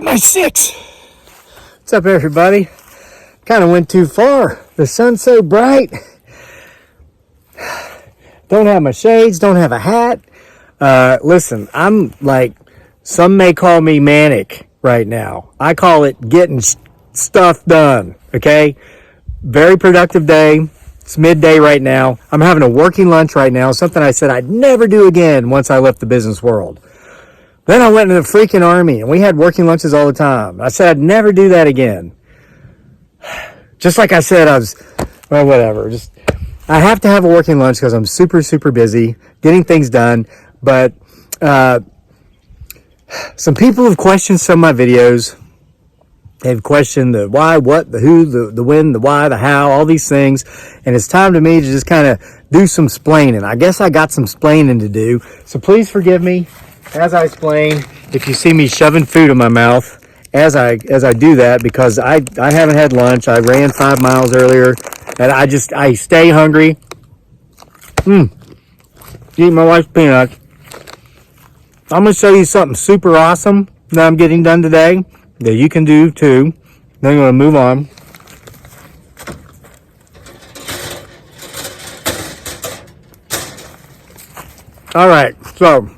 my 6. What's up, everybody? Kind of went too far. The sun's so bright. Don't have my shades, don't have a hat. Listen, I'm like, some may call me manic right now. I call it getting stuff done, okay? Very productive day. It's midday right now. I'm having a working lunch right now, something I said I'd never do again once I left the business world. Then I went into the freaking army, and we had working lunches all the time. I said I'd never do that again. Just like I said, well, whatever. I have to have a working lunch because I'm super, super busy getting things done. But some people have questioned some of my videos. They've questioned the why, what, the who, the when, the why, the how, all these things. And it's time to me to just kind of do some splaining. I guess I got some splaining to do. So please forgive me as I explain if you see me shoving food in my mouth as I do that, because I haven't had lunch. I ran 5 miles earlier, and I stay hungry. Eat my wife's peanuts. I'm going to show you something super awesome that I'm getting done today that you can do too. Then I'm going to move on. All right, so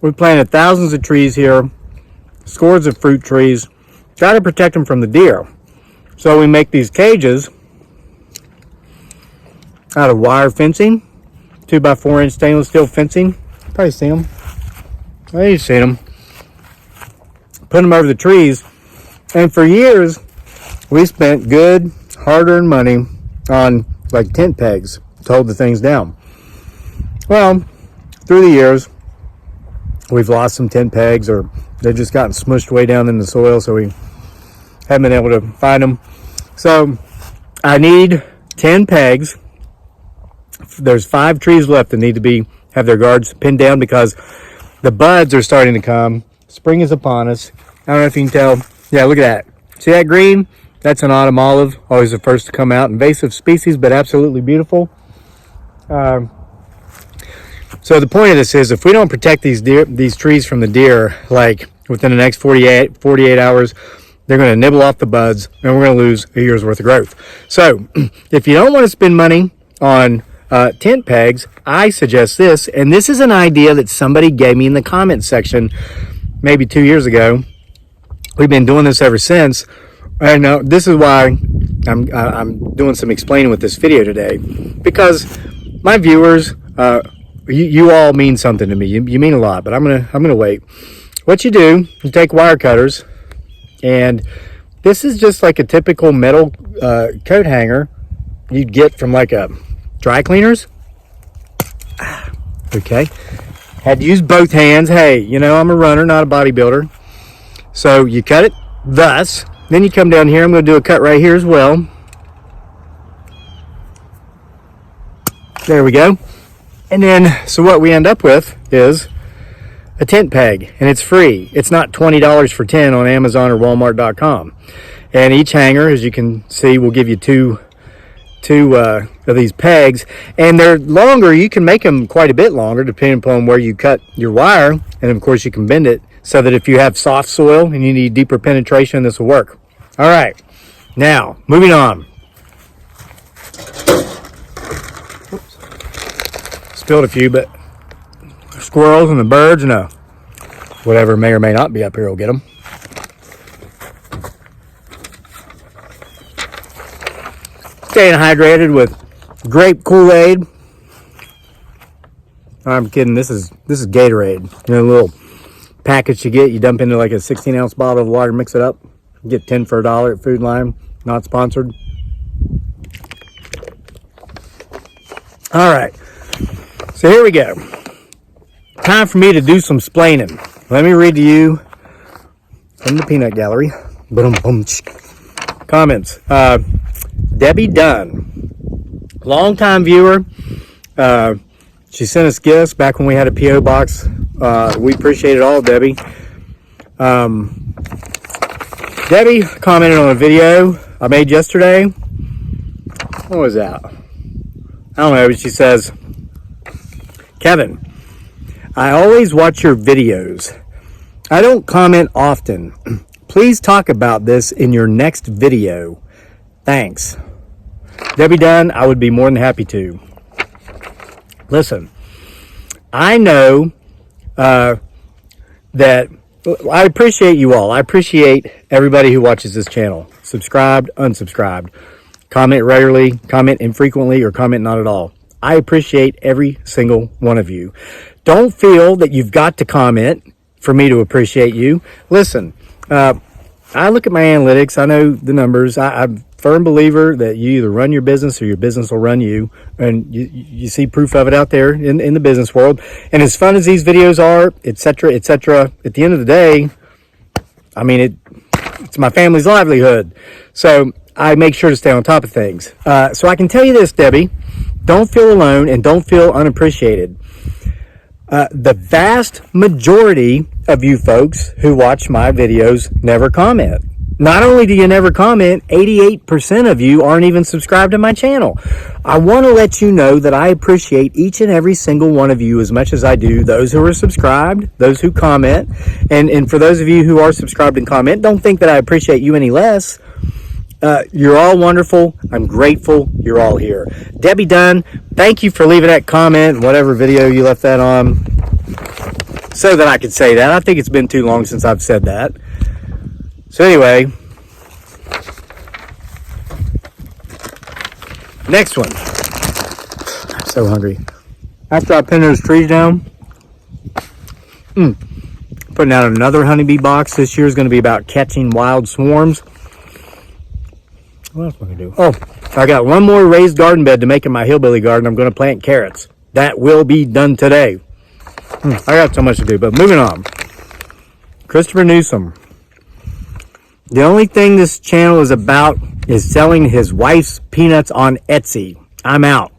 we planted thousands of trees here, scores of fruit trees. Got to protect them from the deer. So we make these cages out of wire fencing, 2x4 inch stainless steel fencing. Probably seen them. Oh, you've seen them. Put them over the trees. And for years, we spent good, hard-earned money on like tent pegs to hold the things down. Well, through the years, we've lost some tent pegs, or they've just gotten smushed way down in the soil, so we haven't been able to find them. So I need 10 pegs. There's 5 trees left that need to have their guards pinned down because the buds are starting to come. Spring is upon us. I don't know if you can tell. Yeah, look at that. See that green? That's an autumn olive. Always the first to come out. Invasive species, but absolutely beautiful. So the point of this is, if we don't protect these trees from the deer, like within the next 48 hours, they're going to nibble off the buds, and we're going to lose a year's worth of growth. So if you don't want to spend money on tent pegs, I suggest this, and this is an idea that somebody gave me in the comment section maybe 2 years ago. We've been doing this ever since, and this is why I'm doing some explaining with this video today, because my viewers, you all mean something to me. You mean a lot, but I'm gonna wait. What you do, you take wire cutters, and this is just like a typical metal coat hanger you'd get from like a dry cleaners. Okay, had to use both hands. Hey, I'm a runner, not a bodybuilder. So you cut it thus. Then you come down here. I'm going to do a cut right here as well. There we go. And then, so what we end up with is a tent peg, and it's free. It's not $20 for 10 on Amazon or Walmart.com. And each hanger, as you can see, will give you two of these pegs, and they're longer. You can make them quite a bit longer depending upon where you cut your wire, and of course you can bend it so that if you have soft soil and you need deeper penetration, this will work. All right, now moving on. Spilled a few, but squirrels and the birds and whatever may or may not be up here will get them. Staying hydrated with grape Kool-Aid. I'm kidding. This is Gatorade. A little package you get. You dump into like a 16-ounce bottle of water, mix it up. You get 10 for $1 at Food Line. Not sponsored. All right. So here we go. Time for me to do some splaining. Let me read to you from the peanut gallery. Boom, boom. Comments. Debbie Dunn, longtime viewer. She sent us gifts back when we had a P.O. box. We appreciate it all, Debbie. Debbie commented on a video I made yesterday. What was that? I don't know. She says, Kevin, I always watch your videos. I don't comment often. Please talk about this in your next video. Thanks. Debbie Dunn, I would be more than happy to. Listen, I know that I appreciate you all. I appreciate everybody who watches this channel. Subscribed, unsubscribed. Comment regularly, comment infrequently, or comment not at all. I appreciate every single one of you. Don't feel that you've got to comment for me to appreciate you. Listen, I look at my analytics. I know the numbers. I'm a firm believer that you either run your business or your business will run you. And you see proof of it out there in the business world. And as fun as these videos are, etc., at the end of the day, I mean, it's my family's livelihood. So I make sure to stay on top of things. So I can tell you this, Debbie, don't feel alone and don't feel unappreciated. The vast majority of you folks who watch my videos never comment. Not only do you never comment, 88% of you aren't even subscribed to my channel. I want to let you know that I appreciate each and every single one of you as much as I do those who are subscribed, those who comment, and for those of you who are subscribed and comment, don't think that I appreciate you any less. You're all wonderful. I'm grateful you're all here. Debbie Dunn, thank you for leaving that comment, whatever video you left that on, so that I could say that. I think it's been too long since I've said that. So anyway, next one. I'm so hungry. After I pin those trees down, putting out another honeybee box. This year is going to be about catching wild swarms. What else am I going to do? Oh, I got one more raised garden bed to make in my hillbilly garden. I'm going to plant carrots. That will be done today. I got so much to do, but moving on. Christopher Newsom. The only thing this channel is about is selling his wife's peanuts on Etsy. I'm out.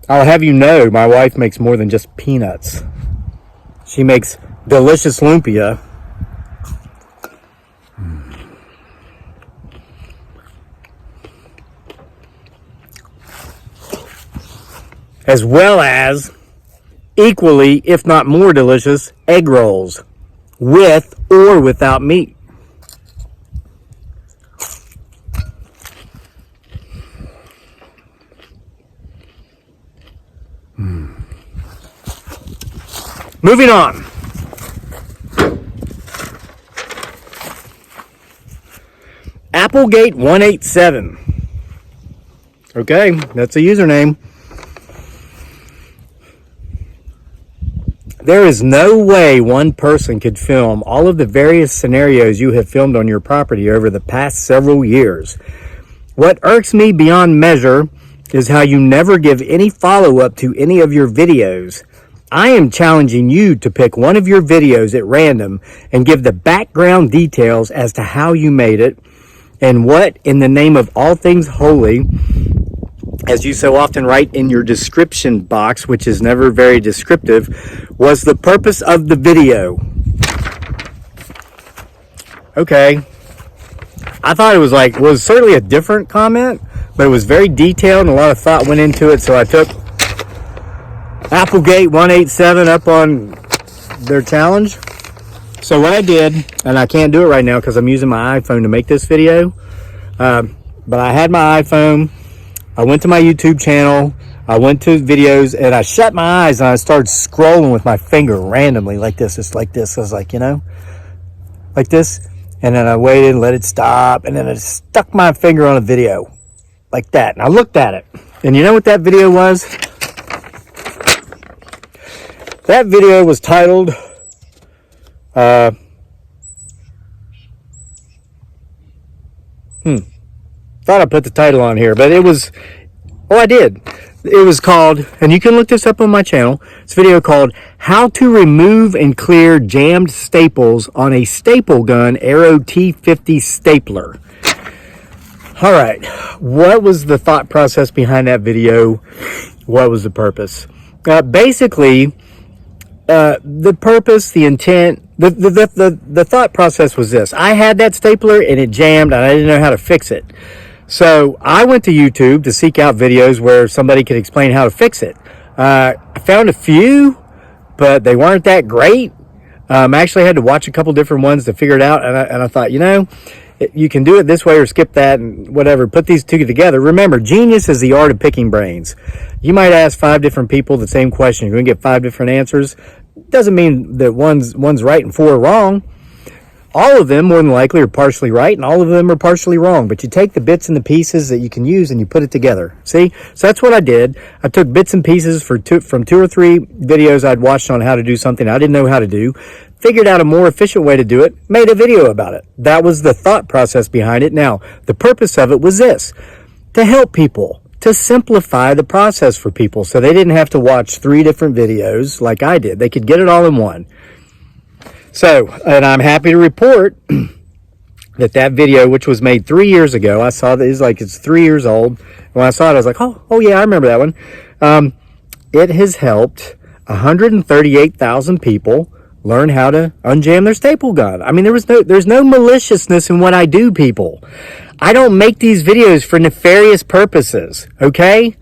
I'll have you know, my wife makes more than just peanuts. She makes delicious lumpia. As well as equally, if not more delicious, egg rolls with or without meat. Moving on. Applegate 187. Okay, that's a username. There is no way one person could film all of the various scenarios you have filmed on your property over the past several years. What irks me beyond measure is how you never give any follow-up to any of your videos. I am challenging you to pick one of your videos at random and give the background details as to how you made it and what, in the name of all things holy, as you so often write in your description box, which is never very descriptive, was the purpose of the video. Okay. I thought it was certainly a different comment, but it was very detailed and a lot of thought went into it, so I took Applegate 187 up on their challenge. So what I did, and I can't do it right now because I'm using my iPhone to make this video, but I had my iPhone, I went to my YouTube channel, I went to videos, and I shut my eyes and I started scrolling with my finger randomly like this. It's like this. I was like, like this. And then I waited and let it stop, and then I stuck my finger on a video like that. And I looked at it. And you know what that video was? That video was titled, thought I put the title on here, but it was, I did. It was called, and you can look this up on my channel, it's a video called How to Remove and Clear Jammed Staples on a Staple Gun Aero T50 Stapler. All right, what was the thought process behind that video? What was the purpose? Basically, the purpose, the intent, the thought process was this. I had that stapler and it jammed and I didn't know how to fix it. So I went to YouTube to seek out videos where somebody could explain how to fix it. I found a few, but they weren't that great. I actually had to watch a couple different ones to figure it out. And I thought, you can do it this way or skip that and whatever. Put these two together. Remember, genius is the art of picking brains. You might ask 5 different people the same question. You're going to get 5 different answers. Doesn't mean that one's right and 4 are wrong. All of them, more than likely, are partially right, and all of them are partially wrong. But you take the bits and the pieces that you can use, and you put it together. See? So that's what I did. I took bits and pieces from 2 or 3 videos I'd watched on how to do something I didn't know how to do, figured out a more efficient way to do it, made a video about it. That was the thought process behind it. Now, the purpose of it was this: to help people, to simplify the process for people so they didn't have to watch 3 different videos like I did. They could get it all in one. So, and I'm happy to report that video, which was made 3 years ago, I saw that it's 3 years old. When I saw it, I was like, oh yeah, I remember that one. It has helped 138,000 people learn how to unjam their staple gun. I mean, there's no maliciousness in what I do, people. I don't make these videos for nefarious purposes, okay?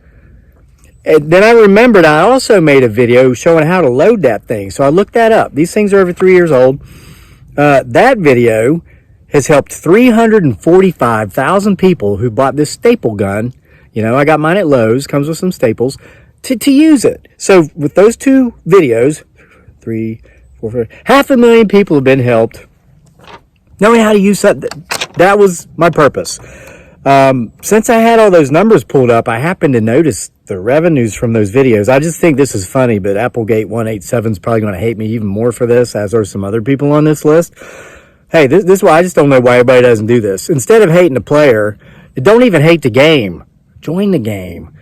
And then I remembered I also made a video showing how to load that thing. So I looked that up. These things are over 3 years old. That video has helped 345,000 people who bought this staple gun. I got mine at Lowe's, comes with some staples, to use it. So with those 2 videos, 3, 4, 5, 500,000 people have been helped knowing how to use that. That was my purpose. Since I had all those numbers pulled up, I happened to notice the revenues from those videos. I just think this is funny, but Applegate 187 is probably going to hate me even more for this, as are some other people on this list. Hey, this is why I just don't know why everybody doesn't do this. Instead of hating the player, don't even hate the game. Join the game.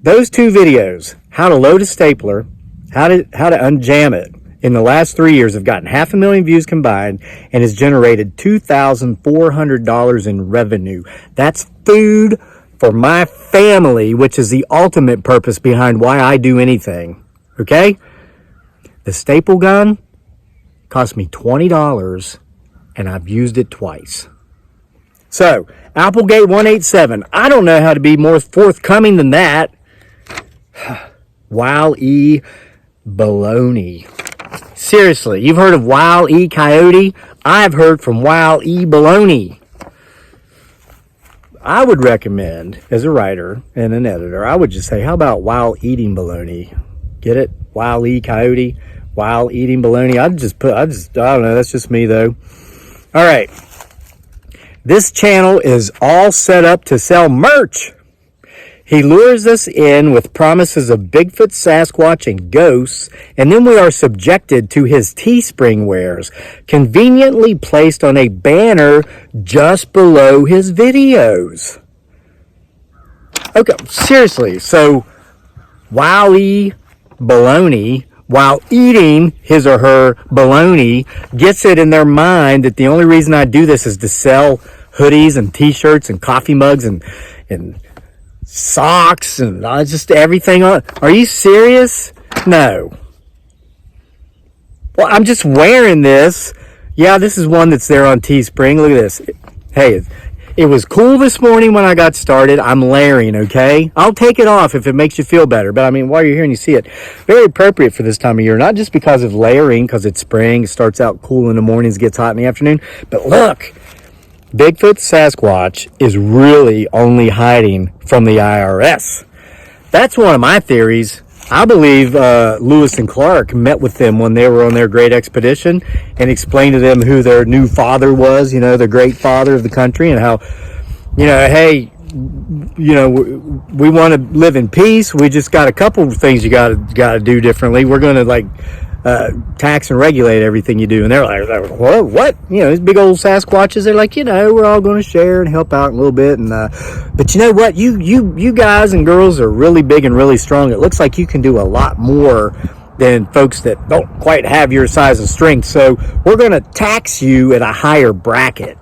Those 2 videos, how to load a stapler, how to unjam it, in the last 3 years have gotten 500,000 views combined and has generated $2,400 in revenue. That's food for my family, which is the ultimate purpose behind why I do anything. Okay? The staple gun cost me $20 and I've used it twice. So, Applegate 187. I don't know how to be more forthcoming than that. Wile E. Baloney. Seriously, you've heard of Wile E. Coyote? I've heard from Wile E. Baloney. I would recommend, as a writer and an editor, I would just say, how about Wile Eating Baloney? Get it? Wile E. Coyote, Wile Eating Baloney. I don't know, that's just me though. All right. This channel is all set up to sell merch. He lures us in with promises of Bigfoot, Sasquatch, and ghosts, and then we are subjected to his Teespring wares, conveniently placed on a banner just below his videos. Okay, seriously, so Wiley Baloney, while eating his or her baloney, gets it in their mind that the only reason I do this is to sell hoodies and t-shirts and coffee mugs and socks and just everything on. Are you serious? No. Well, I'm just wearing this. Yeah, this is one that's there on Teespring. Look at this. Hey, it was cool this morning when I got started. I'm layering, okay? I'll take it off if it makes you feel better. But I mean, while you're here and you see it, very appropriate for this time of year. Not just because of layering, because it's spring. It starts out cool in the mornings, gets hot in the afternoon. But look, Bigfoot Sasquatch is really only hiding from the IRS. That's one of my theories. I believe Lewis and Clark met with them when they were on their great expedition and explained to them who their new father was, the great father of the country, and how, hey, we want to live in peace. We just got a couple of things you got to do differently. We're going to tax and regulate everything you do. And they're like, what? These big old Sasquatches, they're like, we're all going to share and help out a little bit. And, but you know what? You guys and girls are really big and really strong. It looks like you can do a lot more than folks that don't quite have your size and strength. So we're going to tax you at a higher bracket.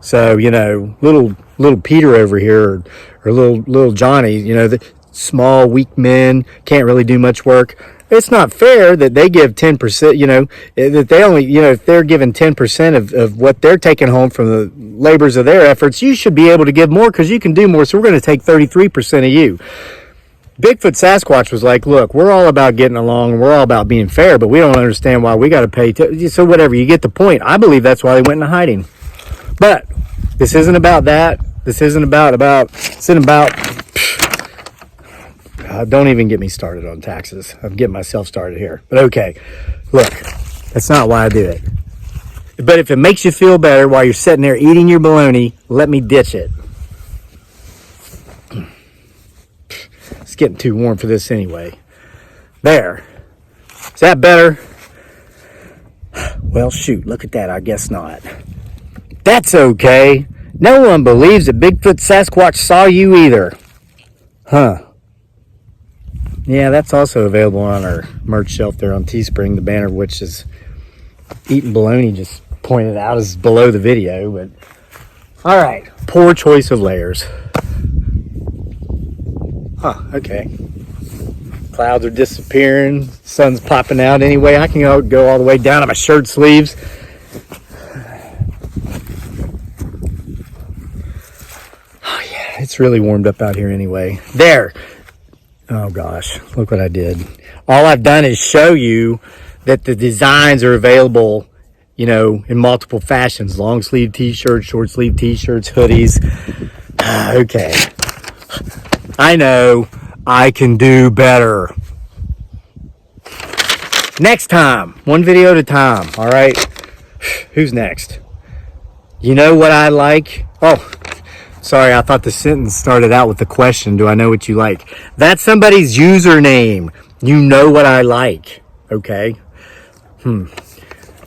So, little Peter over here or little Johnny, the small, weak men, can't really do much work. it's not fair that they give 10%, that they only, if they're giving 10% of what they're taking home from the labors of their efforts, you should be able to give more because you can do more. So we're going to take 33% of you. Bigfoot Sasquatch was like, look, we're all about getting along and we're all about being fair, but we don't understand why we got to pay. So whatever, you get the point. I believe that's why they went into hiding. But this isn't about that. This isn't about, don't even get me started on taxes. I'm getting myself started here. But okay, look, that's not why I do it. But if it makes you feel better while you're sitting there eating your bologna, let me ditch it. It's getting too warm for this anyway. There. Is that better? Well, shoot, look at that. I guess not. That's okay. No one believes that Bigfoot Sasquatch saw you either. Huh. Yeah, that's also available on our merch shelf there on Teespring, the banner of which is eating bologna just pointed out is below the video. But all right, poor choice of layers. Huh, okay. Clouds are disappearing. Sun's popping out anyway. I can go all the way down to my shirt sleeves. Oh yeah, it's really warmed up out here anyway. There. Oh gosh, look what I did. All I've done is show you that the designs are available, in multiple fashions. Long sleeve t-shirts, short sleeve t-shirts, hoodies. Okay. I know I can do better. Next time, one video at a time, all right? Who's next? You know what I like? Oh, sorry, I thought the sentence started out with the question, do I know what you like? That's somebody's username. You know what I like, okay?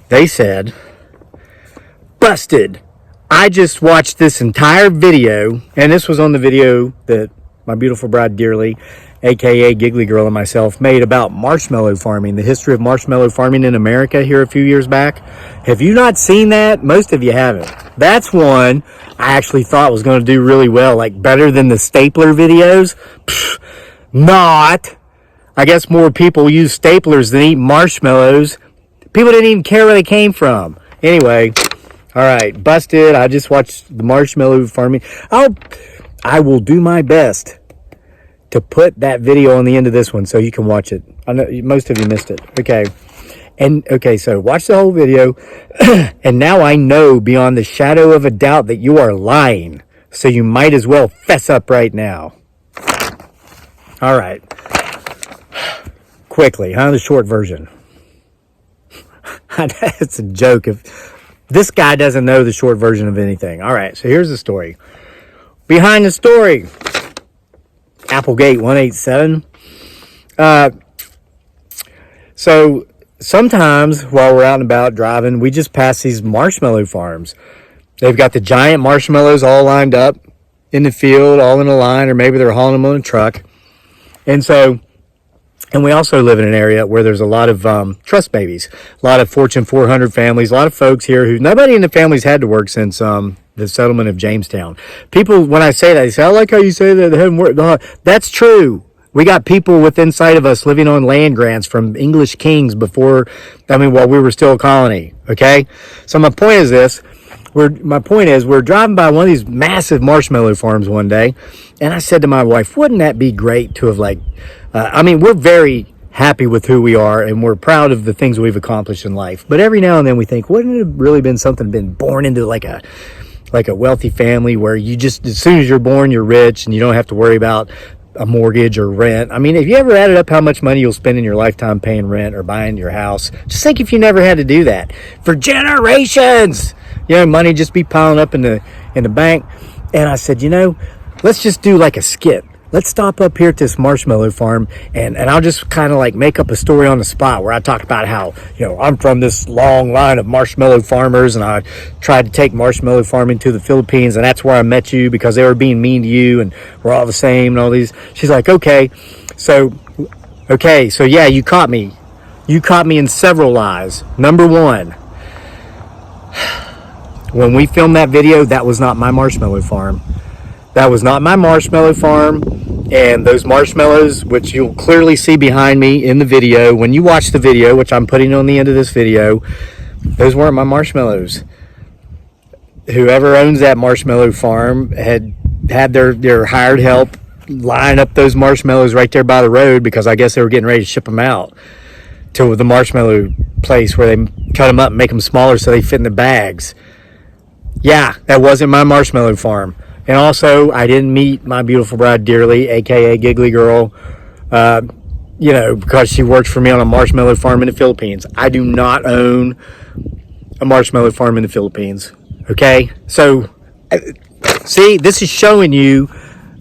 They said, busted. I just watched this entire video, and this was on the video that my beautiful bride Dearly, aka Giggly Girl, and myself made about marshmallow farming, the history of marshmallow farming in America here a few years back. Have you not seen that? Most of you haven't. That's one I actually thought was going to do really well, like better than the stapler videos. Not. I guess more people use staplers than eat marshmallows. People didn't even care where they came from. Anyway, all right, busted. I just watched the marshmallow farming. I will do my best to put that video on the end of this one so you can watch it. I know most of you missed it. Okay. And okay, so watch the whole video. And now I know beyond the shadow of a doubt that you are lying. So you might as well fess up right now. All right. Quickly, the short version. It's a joke if this guy doesn't know the short version of anything. All right, so here's the story. Behind the story, Applegate 187. So sometimes while we're out and about driving, we just pass these marshmallow farms. They've got the giant marshmallows all lined up in the field, all in a line, or maybe they're hauling them on a truck. And we also live in an area where there's a lot of trust babies, a lot of Fortune 400 families, a lot of folks here who nobody in the families had to work since the settlement of Jamestown. People, when I say that, they say, I like how you say that they haven't worked. That's true. We got people within sight of us living on land grants from English kings while we were still a colony. Okay? So my point is this. We're driving by one of these massive marshmallow farms one day, and I said to my wife, wouldn't that be great to have we're very happy with who we are, and we're proud of the things we've accomplished in life. But every now and then we think, wouldn't it have really been something been born into like a wealthy family where you just, as soon as you're born, you're rich and you don't have to worry about a mortgage or rent. Have you ever added up how much money you'll spend in your lifetime paying rent or buying your house? Just think if you never had to do that for generations. Money just be piling up in the bank. And I said, let's just do like a skit. Let's stop up here at this marshmallow farm and I'll just kind of make up a story on the spot where I talk about how, I'm from this long line of marshmallow farmers and I tried to take marshmallow farming to the Philippines and that's where I met you because they were being mean to you and we're all the same and all these. She's like, okay, so yeah, you caught me. You caught me in several lies. Number one, when we filmed that video, that was not my marshmallow farm. That was not my marshmallow farm. And those marshmallows, which you'll clearly see behind me in the video, when you watch the video, which I'm putting on the end of this video, those weren't my marshmallows. Whoever owns that marshmallow farm had their hired help line up those marshmallows right there by the road, because I guess they were getting ready to ship them out to the marshmallow place where they cut them up and make them smaller so they fit in the bags. Yeah, that wasn't my marshmallow farm. And also, I didn't meet my beautiful bride dearly, aka Giggly Girl, because she works for me on a marshmallow farm in the Philippines. I do not own a marshmallow farm in the Philippines. Okay? So, see, this is showing you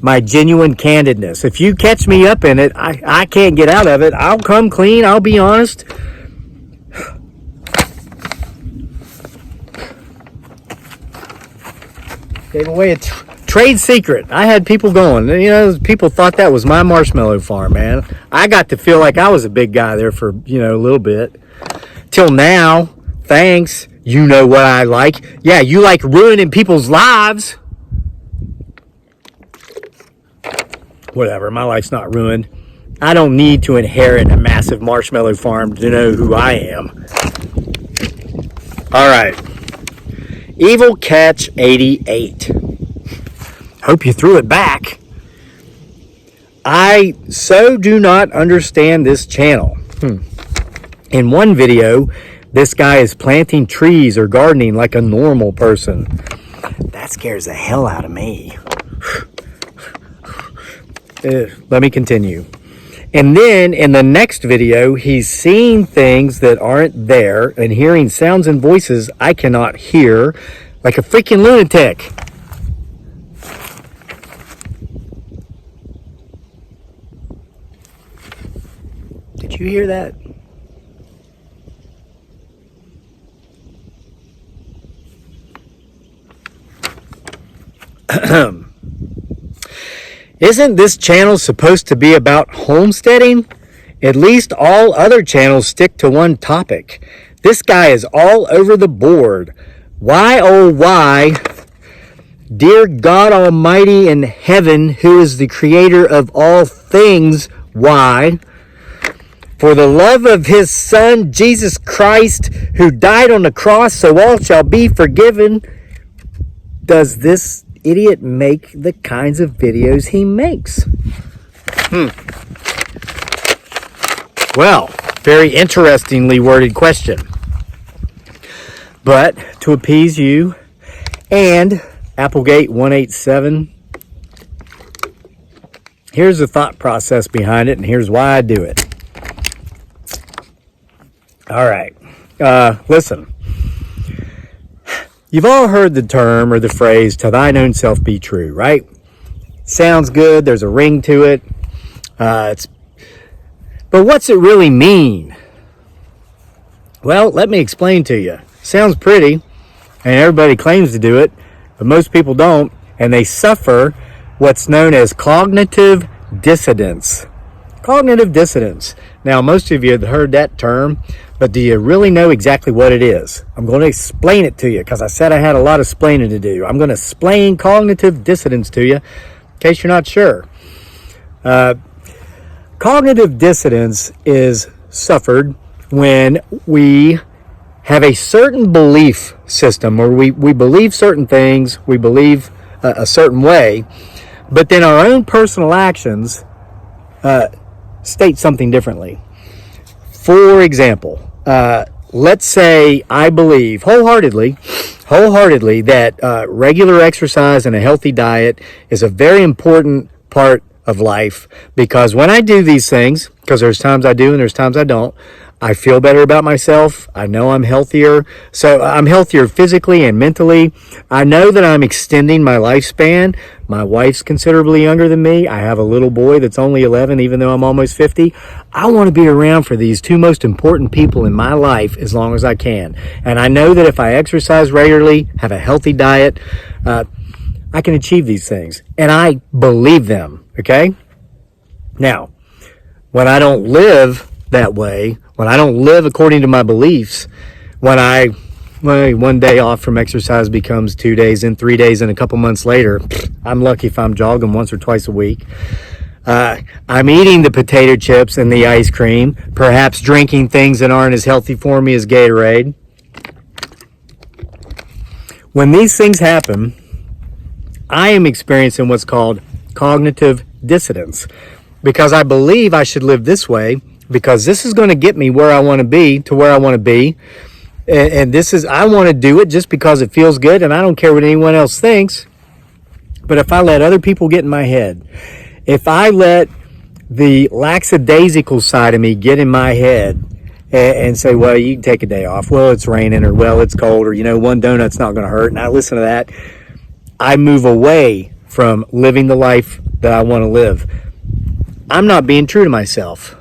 my genuine candidness. If you catch me up in it, I can't get out of it. I'll come clean. I'll be honest. Gave away a trade secret. I had people going. People thought that was my marshmallow farm, man. I got to feel like I was a big guy there for, a little bit. Till now, thanks. You know what I like. Yeah, you like ruining people's lives. Whatever, my life's not ruined. I don't need to inherit a massive marshmallow farm to know who I am. All right. Evil Catch 88. Hope you threw it back. I so do not understand this channel. In one video, this guy is planting trees or gardening like a normal person. That scares the hell out of me. Let me continue. And then in the next video, he's seeing things that aren't there and hearing sounds and voices I cannot hear, like a freaking lunatic. Did you hear that? Isn't this channel supposed to be about homesteading? At least all other channels stick to one topic. This guy is all over the board. Why, oh why, dear God Almighty in heaven, who is the creator of all things, why, for the love of his Son, Jesus Christ, who died on the cross so all shall be forgiven, does this idiot make the kinds of videos he makes? Well, very interestingly worded question. But to appease you and Applegate 187, here's the thought process behind it, and here's why I do it. All right. Listen. You've all heard the term or the phrase, to thine own self be true, right? Sounds good. There's a ring to it. But what's it really mean? Well, let me explain to you. Sounds pretty, and everybody claims to do it, but most people don't, and they suffer what's known as cognitive dissonance. Cognitive dissonance. Now, most of you have heard that term, but do you really know exactly what it is? I'm going to explain it to you, because I said I had a lot of explaining to do. I'm going to explain cognitive dissonance to you, in case you're not sure. Cognitive dissonance is suffered when we have a certain belief system, or we believe certain things, we believe a certain way, but then our own personal actions state something differently. For example, let's say I believe wholeheartedly that regular exercise and a healthy diet is a very important part of life, because when I do these things, because there's times I do and there's times I don't, I feel better about myself. I know I'm healthier. So I'm healthier physically and mentally. I know that I'm extending my lifespan. My wife's considerably younger than me. I have a little boy that's only 11, even though I'm almost 50. I want to be around for these two most important people in my life as long as I can. And I know that if I exercise regularly, have a healthy diet, I can achieve these things. And I believe them, okay? Now, when I don't live that way, when I don't live according to my beliefs, when one day off from exercise becomes 2 days and 3 days and a couple months later, I'm lucky if I'm jogging once or twice a week. I'm eating the potato chips and the ice cream, perhaps drinking things that aren't as healthy for me as Gatorade. When these things happen, I am experiencing what's called cognitive dissonance, because I believe I should live this way because this is going to get me where I want to be, to where I want to be. And this is, I want to do it just because it feels good and I don't care what anyone else thinks. But if I let other people get in my head, if I let the lackadaisical side of me get in my head and say, well, you can take a day off. Well, it's raining, or well, it's cold, or, you know, one donut's not going to hurt. And I listen to that. I move away from living the life that I want to live. I'm not being true to myself.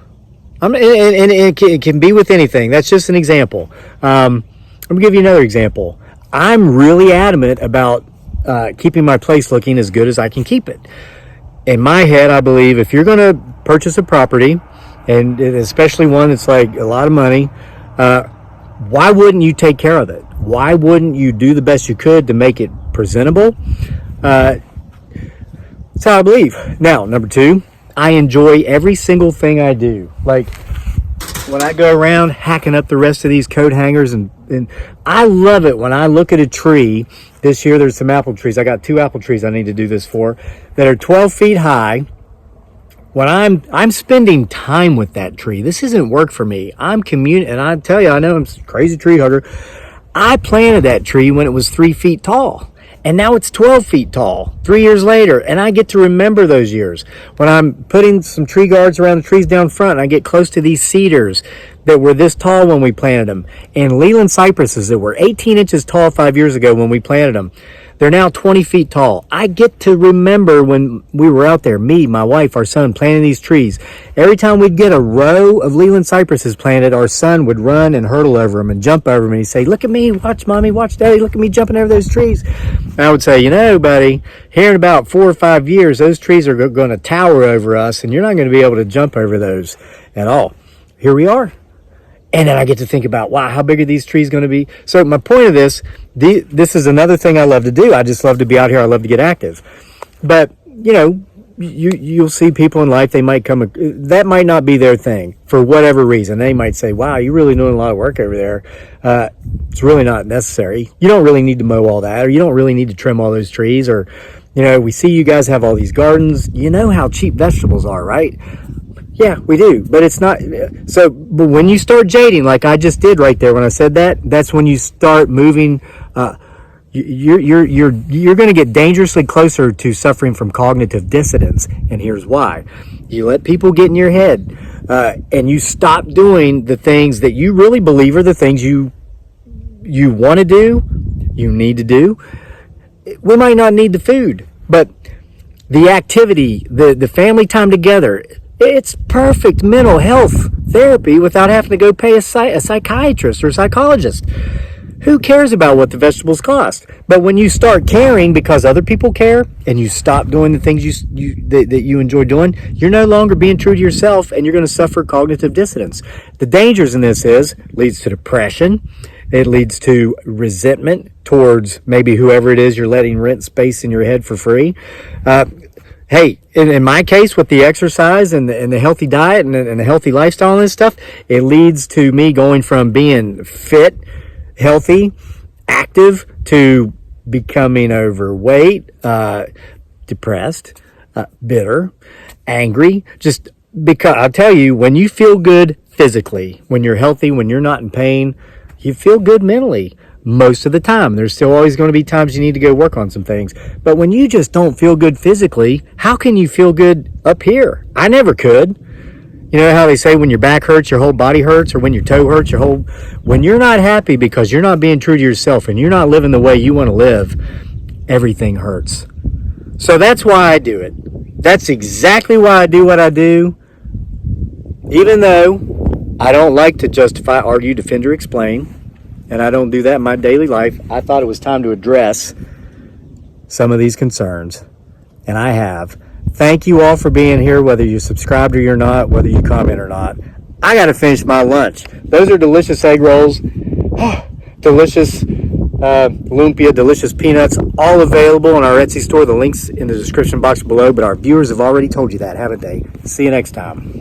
And it can be with anything. That's just an example. I'm going to give you another example. I'm really adamant about keeping my place looking as good as I can keep it. In my head, I believe if you're going to purchase a property, and especially one that's like a lot of money, why wouldn't you take care of it? Why wouldn't you do the best you could to make it presentable? That's how I believe. Now, number two, I enjoy every single thing I do. Like when I go around hacking up the rest of these coat hangers, and I love it when I look at a tree. This year there's some apple trees. I got 2 apple trees I need to do this for that are 12 feet high. When I'm spending time with that tree, this isn't work for me. And I tell you, I know I'm a crazy tree hugger. I planted that tree when it was 3 feet tall. And now it's 12 feet tall 3 years later. And I get to remember those years. When I'm putting some tree guards around the trees down front, and I get close to these cedars that were this tall when we planted them, and Leland cypresses that were 18 inches tall 5 years ago when we planted them. They're now 20 feet tall. I get to remember when we were out there, me, my wife, our son, planting these trees. Every time we'd get a row of Leland cypresses planted, our son would run and hurdle over them and jump over them. And he'd say, look at me, watch mommy, watch daddy, look at me jumping over those trees. And I would say, you know, buddy, here in about 4 or 5 years, those trees are going to tower over us, and you're not going to be able to jump over those at all. Here we are. And then I get to think about, wow, how big are these trees going to be? So my point of this is another thing I love to do. I just love to be out here. I love to get active. But, you know, you'll see people in life, they might that might not be their thing for whatever reason. They might say, wow, you're really doing a lot of work over there. It's really not necessary. You don't really need to mow all that, or you don't really need to trim all those trees. Or, you know, we see you guys have all these gardens. You know how cheap vegetables are, right? Yeah, we do, but it's not. So, but when you start jading, like I just did right there when I said that, that's when you start moving. You're going to get dangerously closer to suffering from cognitive dissonance, and here's why: you let people get in your head, and you stop doing the things that you really believe are the things you want to do, you need to do. We might not need the food, but the activity, the family time together. It's perfect mental health therapy without having to go pay a psychiatrist or a psychologist. Who cares about what the vegetables cost? But when you start caring because other people care, and you stop doing the things that you enjoy doing, you're no longer being true to yourself, and you're going to suffer cognitive dissonance. The dangers in this leads to depression. It leads to resentment towards maybe whoever it is you're letting rent space in your head for free. Hey, in my case, with the exercise and the healthy diet and the healthy lifestyle and this stuff, it leads to me going from being fit, healthy, active, to becoming overweight, depressed, bitter, angry. Just because, I'll tell you, when you feel good physically, when you're healthy, when you're not in pain, you feel good mentally. Most of the time. There's still always going to be times you need to go work on some things. But when you just don't feel good physically, how can you feel good up here? I never could. You know how they say when your back hurts, your whole body hurts, or when your toe hurts, when you're not happy because you're not being true to yourself and you're not living the way you want to live, everything hurts. So that's why I do it. That's exactly why I do what I do. Even though I don't like to justify, argue, defend, or explain, and I don't do that in my daily life, I thought it was time to address some of these concerns, and I have. Thank you all for being here, whether you subscribed or you're not, whether you comment or not. I got to finish my lunch. Those are delicious egg rolls, delicious lumpia, delicious peanuts, all available in our Etsy store. The link's in the description box below, but our viewers have already told you that, haven't they? See you next time.